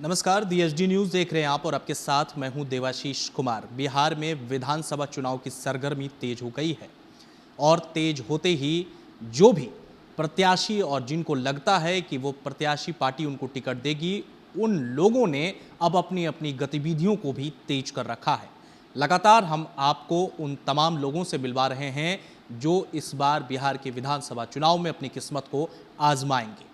नमस्कार, दी HD news देख रहे हैं आप और आपके साथ मैं हूं देवाशीष कुमार। बिहार में विधानसभा चुनाव की सरगर्मी तेज हो गई है और तेज होते ही जो भी प्रत्याशी और जिनको लगता है कि वो प्रत्याशी पार्टी उनको टिकट देगी, उन लोगों ने अब अपनी अपनी गतिविधियों को भी तेज कर रखा है। लगातार हम आपको उन तमाम लोगों से मिलवा रहे हैं जो इस बार बिहार के विधानसभा चुनाव में अपनी किस्मत को आजमाएंगे।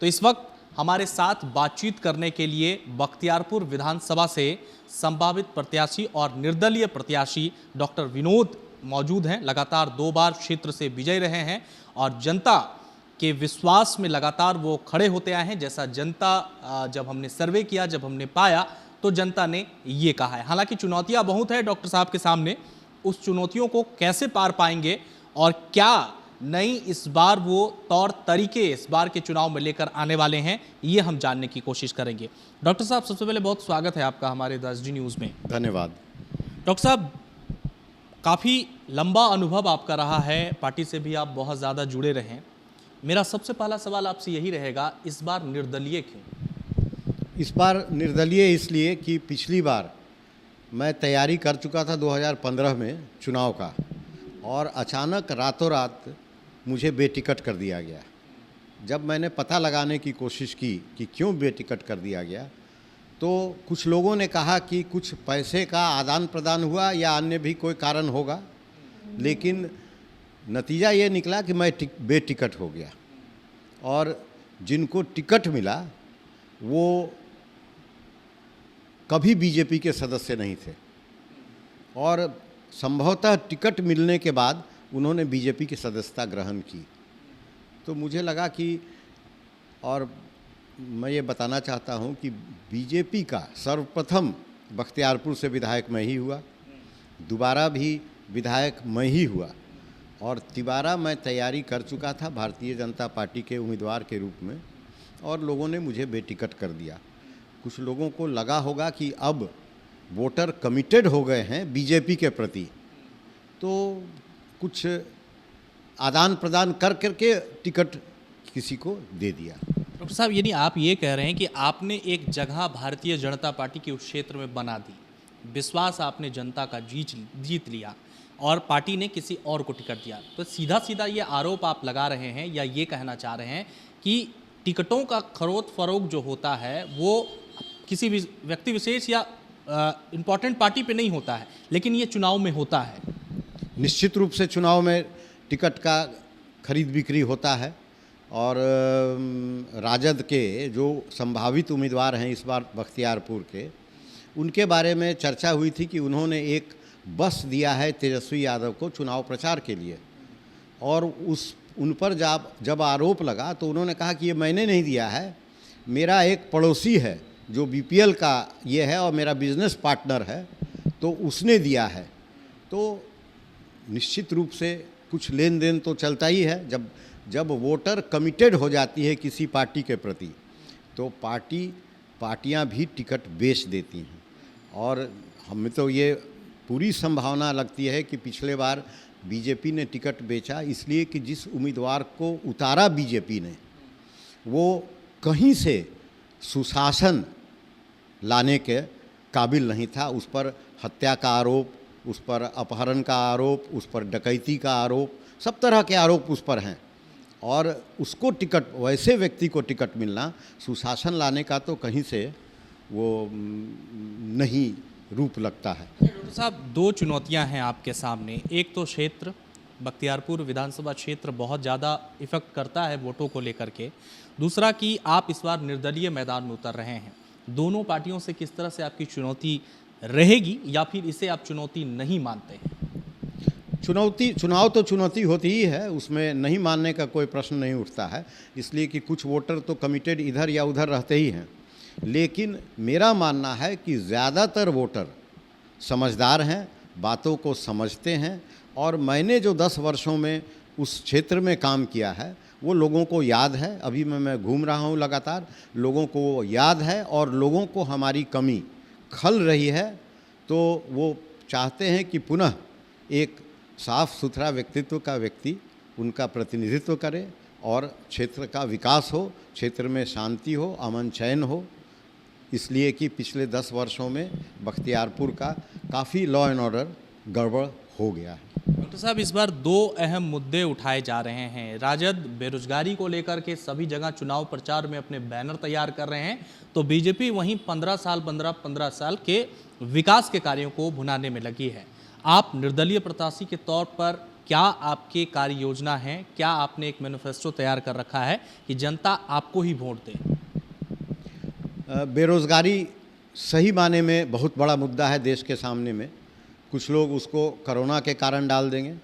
तो इस वक्त हमारे साथ बातचीत करने के लिए बख्तियारपुर विधानसभा से संभावित प्रत्याशी और निर्दलीय प्रत्याशी डॉक्टर विनोद मौजूद हैं। लगातार 2 बार क्षेत्र से विजय रहे हैं और जनता के विश्वास में लगातार वो खड़े होते आए हैं। जैसा जनता जब हमने सर्वे किया, जब हमने पाया, तो जनता ने ये कहा है। हालांकि चुनौतियां बहुत है डॉक्टर साहब के सामने, उस चुनौतियों को कैसे पार पाएंगे और क्या नई इस बार वो तौर तरीके इस बार के चुनाव में लेकर आने वाले हैं, ये हम जानने की कोशिश करेंगे। डॉक्टर साहब, सबसे पहले बहुत स्वागत है आपका हमारे द एचडी न्यूज़ में। धन्यवाद। डॉक्टर साहब, काफ़ी लंबा अनुभव आपका रहा है, पार्टी से भी आप बहुत ज़्यादा जुड़े रहे हैं। मेरा सबसे पहला सवाल आपसे यही रहेगा, इस बार निर्दलीय क्यों? इस बार निर्दलीय इसलिए कि पिछली बार मैं तैयारी कर चुका था 2015 में चुनाव का, और अचानक रातों रात मुझे बेटिकट कर दिया गया। जब मैंने पता लगाने की कोशिश की कि क्यों बेटिकट कर दिया गया, तो कुछ लोगों ने कहा कि कुछ पैसे का आदान प्रदान हुआ या अन्य भी कोई कारण होगा, लेकिन नतीजा ये निकला कि मैं बेटिकट हो गया। और जिनको टिकट मिला वो कभी बीजेपी के सदस्य नहीं थे, और संभवतः टिकट मिलने के बाद उन्होंने बीजेपी की सदस्यता ग्रहण की। तो मुझे लगा कि, और मैं ये बताना चाहता हूँ कि बीजेपी का सर्वप्रथम बख्तियारपुर से विधायक मैं ही हुआ, दोबारा भी विधायक मैं ही हुआ, और तिबारा मैं तैयारी कर चुका था भारतीय जनता पार्टी के उम्मीदवार के रूप में, और लोगों ने मुझे बेटिकट कर दिया। कुछ लोगों को लगा होगा कि अब वोटर कमिटेड हो गए हैं बीजेपी के प्रति, तो कुछ आदान प्रदान कर करके टिकट किसी को दे दिया। डॉक्टर साहब, यानी आप ये कह रहे हैं कि आपने एक जगह भारतीय जनता पार्टी के उस क्षेत्र में बना दी, विश्वास आपने जनता का जीत लिया और पार्टी ने किसी और को टिकट दिया। तो सीधा सीधा ये आरोप आप लगा रहे हैं या ये कहना चाह रहे हैं कि टिकटों का खरीद फरोख्त जो होता है वो किसी भी व्यक्ति विशेष या इम्पॉर्टेंट पार्टी पे नहीं होता है, लेकिन ये चुनाव में होता है? निश्चित रूप से चुनाव में टिकट का खरीद बिक्री होता है, और राजद के जो संभावित उम्मीदवार हैं इस बार बख्तियारपुर के, उनके बारे में चर्चा हुई थी कि उन्होंने एक बस दिया है तेजस्वी यादव को चुनाव प्रचार के लिए, और उन पर जब आरोप लगा तो उन्होंने कहा कि ये मैंने नहीं दिया है, मेरा एक पड़ोसी है जो बीपीएल का ये है और मेरा बिजनेस पार्टनर है, तो उसने दिया है। तो निश्चित रूप से कुछ लेन देन तो चलता ही है। जब वोटर कमिटेड हो जाती है किसी पार्टी के प्रति, तो पार्टियां भी टिकट बेच देती हैं, और हमें तो ये पूरी संभावना लगती है कि पिछले बार बीजेपी ने टिकट बेचा इसलिए कि जिस उम्मीदवार को उतारा बीजेपी ने वो कहीं से सुशासन लाने के काबिल नहीं था। उस पर हत्या का आरोप, उस पर अपहरण का आरोप, उस पर डकैती का आरोप, सब तरह के आरोप उस पर हैं, और उसको टिकट, वैसे व्यक्ति को टिकट मिलना सुशासन लाने का तो कहीं से वो नहीं रूप लगता है। डॉक्टर साहब, 2 चुनौतियां हैं आपके सामने। एक तो क्षेत्र बख्तियारपुर विधानसभा क्षेत्र बहुत ज़्यादा इफेक्ट करता है वोटों को लेकर के, दूसरा कि आप इस बार निर्दलीय मैदान में उतर रहे हैं। दोनों पार्टियों से किस तरह से आपकी चुनौती रहेगी, या फिर इसे आप चुनौती नहीं मानते हैं? चुनाव तो चुनौती होती ही है, उसमें नहीं मानने का कोई प्रश्न नहीं उठता है, इसलिए कि कुछ वोटर तो कमिटेड इधर या उधर रहते ही हैं। लेकिन मेरा मानना है कि ज़्यादातर वोटर समझदार हैं, बातों को समझते हैं, और मैंने जो 10 वर्षों में उस क्षेत्र में काम किया है वो लोगों को याद है। अभी मैं घूम रहा हूँ लगातार, लोगों को याद है, और लोगों को हमारी कमी खल रही है, तो वो चाहते हैं कि पुनः एक साफ सुथरा व्यक्तित्व का व्यक्ति उनका प्रतिनिधित्व करे, और क्षेत्र का विकास हो, क्षेत्र में शांति हो, अमन चैन हो, इसलिए कि पिछले 10 वर्षों में बख्तियारपुर का काफ़ी लॉ एंड ऑर्डर गड़बड़ हो गया है। डॉक्टर साहब, इस बार दो अहम मुद्दे उठाए जा रहे हैं। राजद बेरोजगारी को लेकर के सभी जगह चुनाव प्रचार में अपने बैनर तैयार कर रहे हैं, तो बीजेपी वहीं 15 साल के विकास के कार्यों को भुनाने में लगी है। आप निर्दलीय प्रत्याशी के तौर पर क्या आपकी कार्य योजना है? क्या आपने एक मैनिफेस्टो तैयार कर रखा है कि जनता आपको ही वोट दे? बेरोज़गारी सही माने में बहुत बड़ा मुद्दा है देश के सामने में। कुछ लोग उसको कोरोना के कारण डाल देंगे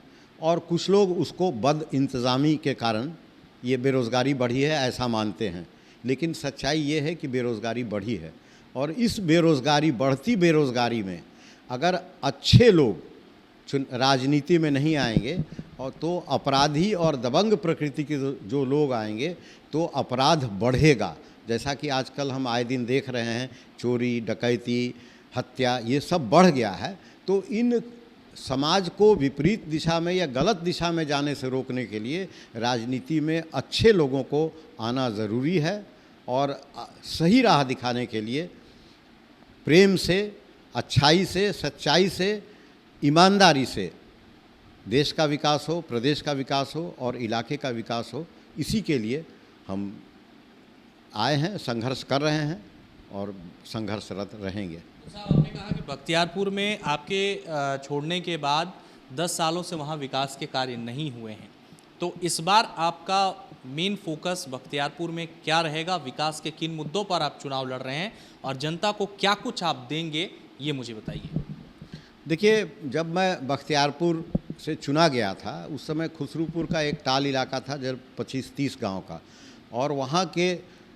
और कुछ लोग उसको बद इंतज़ामी के कारण ये बेरोज़गारी बढ़ी है ऐसा मानते हैं, लेकिन सच्चाई ये है कि बेरोज़गारी बढ़ी है। और इस बढ़ती बेरोज़गारी में अगर अच्छे लोग राजनीति में नहीं आएंगे और तो अपराधी और दबंग प्रकृति के जो लोग आएंगे तो अपराध बढ़ेगा। जैसा कि आजकल हम आए दिन देख रहे हैं, चोरी, डकैती, हत्या ये सब बढ़ गया है। तो इन समाज को विपरीत दिशा में या गलत दिशा में जाने से रोकने के लिए राजनीति में अच्छे लोगों को आना ज़रूरी है और सही राह दिखाने के लिए प्रेम से, अच्छाई से, सच्चाई से, ईमानदारी से देश का विकास हो, प्रदेश का विकास हो और इलाके का विकास हो, इसी के लिए हम आए हैं, संघर्ष कर रहे हैं और संघर्षरत रहेंगे। साहब, आपने कहा कि बख्तियारपुर में आपके छोड़ने के बाद 10 सालों से वहाँ विकास के कार्य नहीं हुए हैं, तो इस बार आपका मेन फोकस बख्तियारपुर में क्या रहेगा? विकास के किन मुद्दों पर आप चुनाव लड़ रहे हैं और जनता को क्या कुछ आप देंगे, ये मुझे बताइए। देखिए, जब मैं बख्तियारपुर से चुना गया था उस समय खुसरूपुर का एक टाल इलाका था, जब 25-30 गांव का, और वहाँ के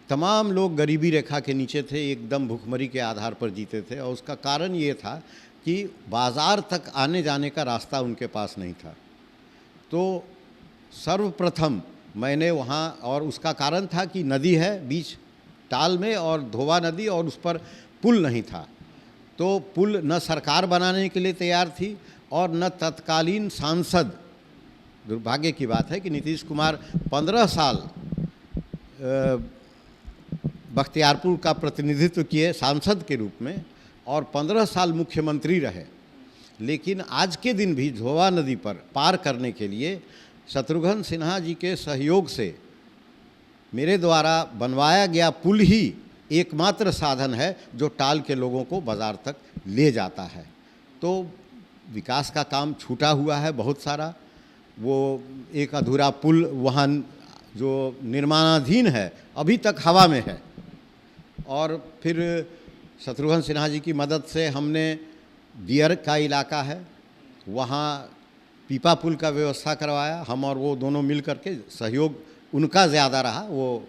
तमाम लोग गरीबी रेखा के नीचे थे, एकदम भुखमरी के आधार पर जीते थे। और उसका कारण ये था कि बाज़ार तक आने जाने का रास्ता उनके पास नहीं था। तो सर्वप्रथम मैंने वहाँ, और उसका कारण था कि नदी है बीच टाल में और धोवा नदी, और उस पर पुल नहीं था। तो पुल न सरकार बनाने के लिए तैयार थी और न तत्कालीन सांसद, दुर्भाग्य की बात है कि नीतीश कुमार 15 साल बख्तियारपुर का प्रतिनिधित्व किए सांसद के रूप में और 15 साल मुख्यमंत्री रहे, लेकिन आज के दिन भी धोवा नदी पर पार करने के लिए शत्रुघ्न सिन्हा जी के सहयोग से मेरे द्वारा बनवाया गया पुल ही एकमात्र साधन है जो टाल के लोगों को बाज़ार तक ले जाता है। तो विकास का काम छूटा हुआ है बहुत सारा। वो एक अधूरा पुल वहाँ जो निर्माणाधीन है अभी तक हवा में है। और फिर शत्रुघ्न सिन्हा जी की मदद से हमने दियर का इलाका है, वहाँ पीपा पुल का व्यवस्था करवाया। हम और वो दोनों मिल करके, सहयोग उनका ज़्यादा रहा, वो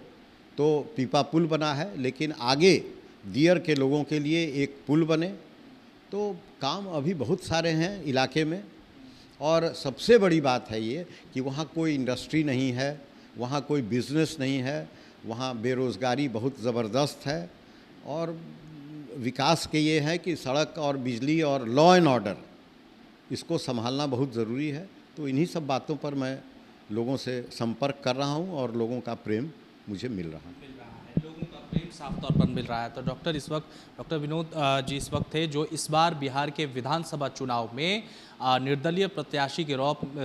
तो पीपा पुल बना है, लेकिन आगे दियर के लोगों के लिए एक पुल बने। तो काम अभी बहुत सारे हैं इलाके में। और सबसे बड़ी बात है ये कि वहाँ कोई इंडस्ट्री नहीं है, वहाँ कोई बिज़नेस नहीं है, वहाँ बेरोज़गारी बहुत ज़बरदस्त है। और विकास के ये है कि सड़क और बिजली और लॉ एंड ऑर्डर, इसको संभालना बहुत ज़रूरी है। तो इन्हीं सब बातों पर मैं लोगों से संपर्क कर रहा हूँ और लोगों का प्रेम मुझे मिल रहा है। लोगों का प्रेम साफ तौर पर मिल रहा है। तो डॉक्टर विनोद जी इस वक्त थे जो इस बार बिहार के विधानसभा चुनाव में निर्दलीय प्रत्याशी के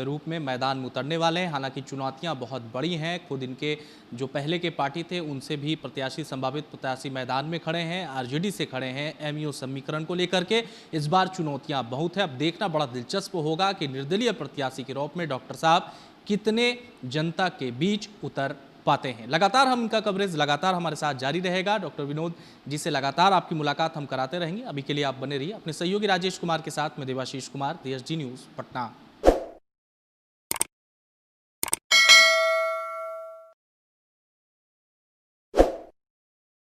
रूप में मैदान में उतरने वाले हैं। हालांकि चुनौतियां बहुत बड़ी हैं, खुद इनके जो पहले के पार्टी थे उनसे भी संभावित प्रत्याशी मैदान में खड़े हैं, आरजेडी से खड़े हैं एमयू समीकरण को लेकर के। इस बार चुनौतियां बहुत है। अब देखना बड़ा दिलचस्प होगा कि निर्दलीय प्रत्याशी के रूप में डॉक्टर साहब कितने जनता के बीच उतर पाते हैं। लगातार हम इनका कवरेज लगातार हमारे साथ जारी रहेगा। डॉक्टर विनोद जी से लगातार आपकी मुलाकात हम कराते रहेंगे। अभी के लिए आप बने रहिए। अपने सहयोगी राजेश कुमार के साथ मैं देवाशीष कुमार, DSG न्यूज़ पटना।